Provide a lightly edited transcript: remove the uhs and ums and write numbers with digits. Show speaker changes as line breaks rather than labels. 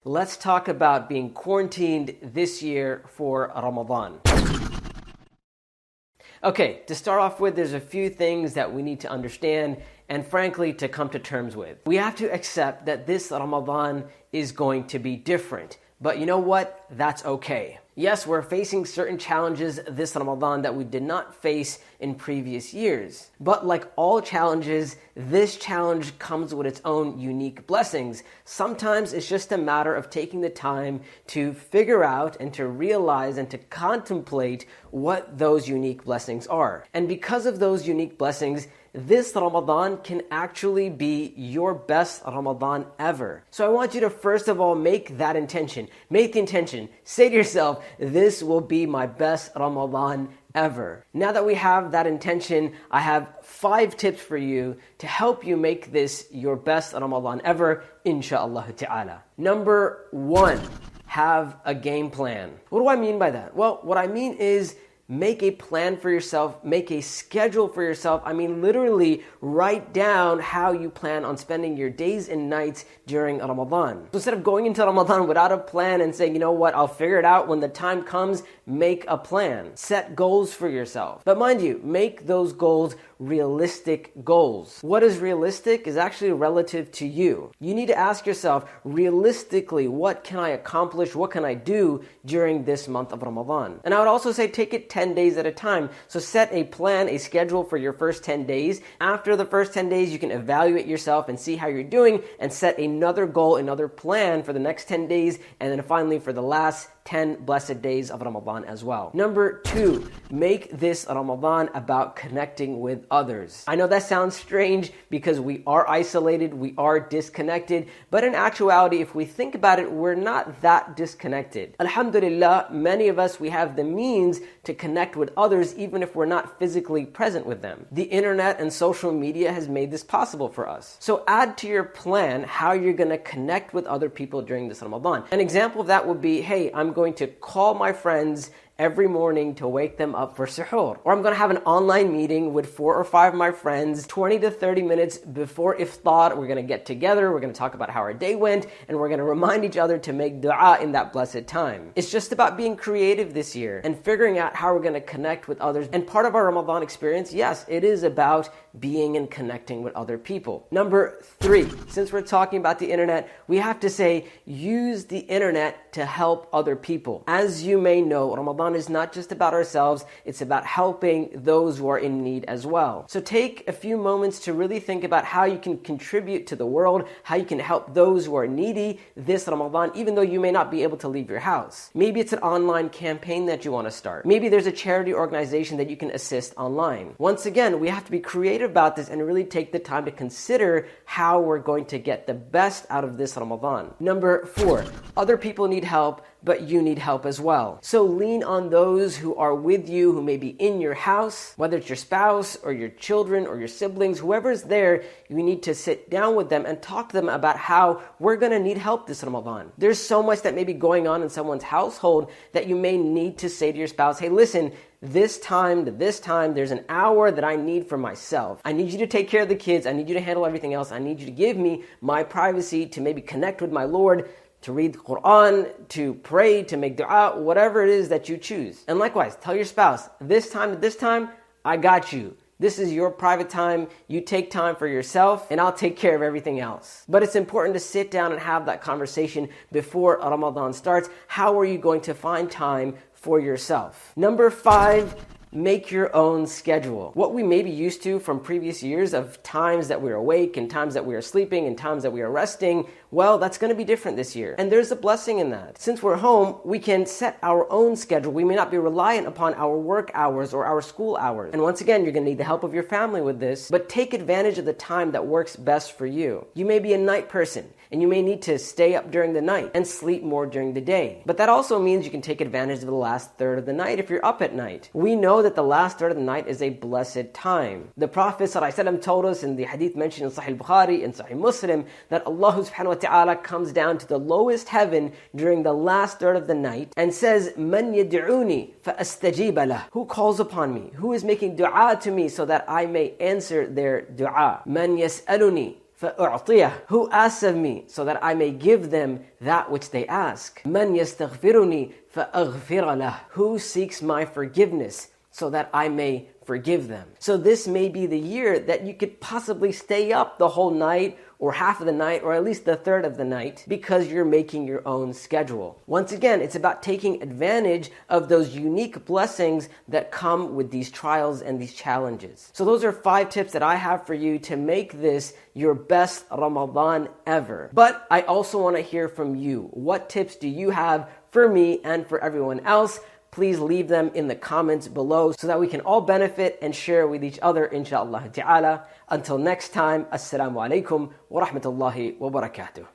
Let's talk about being quarantined this year for Ramadan. Okay, to start off with, there's a few things that we need to understand and frankly to come to terms with. We have to accept that this Ramadan is going to be different. But you know what? That's okay. Yes, we're facing certain challenges this Ramadan that we did not face in previous years. But like all challenges, this challenge comes with its own unique blessings. Sometimes it's just a matter of taking the time to figure out and to realize and to contemplate what those unique blessings are. And because of those unique blessings, this Ramadan can actually be your best Ramadan ever. So I want you to first of all make that intention. Make the intention. Say to yourself, this will be my best Ramadan ever. Now that we have that intention, I have 5 tips for you to help you make this your best Ramadan ever, inshaAllah ta'ala. Number 1, have a game plan. What do I mean by that? Well, what I mean is make a plan for yourself, make a schedule for yourself. I mean, literally write down how you plan on spending your days and nights during Ramadan. So instead of going into Ramadan without a plan and saying, you know what, I'll figure it out when the time comes, make a plan. Set goals for yourself. But mind you, make those goals realistic goals. What is realistic is actually relative to you. You need to ask yourself, realistically, what can I accomplish? What can I do during this month of Ramadan? And I would also say take it 10 days at a time. So set a plan, a schedule for your first 10 days. After the first 10 days, you can evaluate yourself and see how you're doing and set another goal, another plan for the next 10 days. And then finally for the last 10 blessed days of Ramadan as well. Number 2, make this Ramadan about connecting with others. I know that sounds strange because we are isolated, we are disconnected, but in actuality, if we think about it, we're not that disconnected. Alhamdulillah, many of us, we have the means to connect with others even if we're not physically present with them. The internet and social media has made this possible for us. So add to your plan how you're going to connect with other people during this Ramadan. An example of that would be, hey, I'm going to call my friends every morning to wake them up for suhoor. Or I'm going to have an online meeting with 4 or 5 of my friends 20 to 30 minutes before iftar. We're going to get together, we're going to talk about how our day went, and we're going to remind each other to make dua in that blessed time. It's just about being creative this year and figuring out how we're going to connect with others. And part of our Ramadan experience, yes, it is about being and connecting with other people. Number 3, since we're talking about the internet, we have to say, use the internet to help other people. As you may know, Ramadan is not just about ourselves, it's about helping those who are in need as well. So take a few moments to really think about how you can contribute to the world, how you can help those who are needy this Ramadan, even though you may not be able to leave your house. Maybe it's an online campaign that you want to start. Maybe there's a charity organization that you can assist online. Once again, we have to be creative about this and really take the time to consider how we're going to get the best out of this Ramadan. Number 4, other people need help, but you need help as well. So lean on those who are with you, who may be in your house, whether it's your spouse or your children or your siblings, whoever's there, you need to sit down with them and talk to them about how we're going to need help this Ramadan. There's so much that may be going on in someone's household that you may need to say to your spouse, hey, listen, this time to this time, there's an hour that I need for myself. I need you to take care of the kids. I need you to handle everything else. I need you to give me my privacy to maybe connect with my Lord, to read the Quran, to pray, to make dua, whatever it is that you choose. And likewise, tell your spouse, this time to this time, I got you. This is your private time. You take time for yourself, and I'll take care of everything else. But it's important to sit down and have that conversation before Ramadan starts. How are you going to find time for yourself? Number 5, make your own schedule. What we may be used to from previous years of times that we're awake and times that we are sleeping and times that we are resting, well, that's going to be different this year. And there's a blessing in that. Since we're home, we can set our own schedule. We may not be reliant upon our work hours or our school hours. And once again, you're going to need the help of your family with this, but take advantage of the time that works best for you. You may be a night person, and you may need to stay up during the night and sleep more during the day. But that also means you can take advantage of the last third of the night if you're up at night. We know that the last third of the night is a blessed time. The Prophet ﷺ told us in the hadith mentioned in Sahih Bukhari and Sahih Muslim that Allah subhanahu wa ta'ala comes down to the lowest heaven during the last third of the night and says, "Man yad'uni fa'astajib lah." Who calls upon me? Who is making dua to me so that I may answer their dua? "Man yas'aluni فأعطيه. Who asks of me, so that I may give them that which they ask. من يستغفرني فأغفر له. Who seeks my forgiveness, so that I may forgive them. So this may be the year that you could possibly stay up the whole night, or half of the night, or at least the third of the night, because you're making your own schedule. Once again, it's about taking advantage of those unique blessings that come with these trials and these challenges. So those are 5 tips that I have for you to make this your best Ramadan ever. But I also want to hear from you. What tips do you have for me and for everyone else? Please leave them in the comments below so that we can all benefit and share with each other, inshallah ta'ala. Until next time, assalamu alaikum wa rahmatullahi wa barakatuh.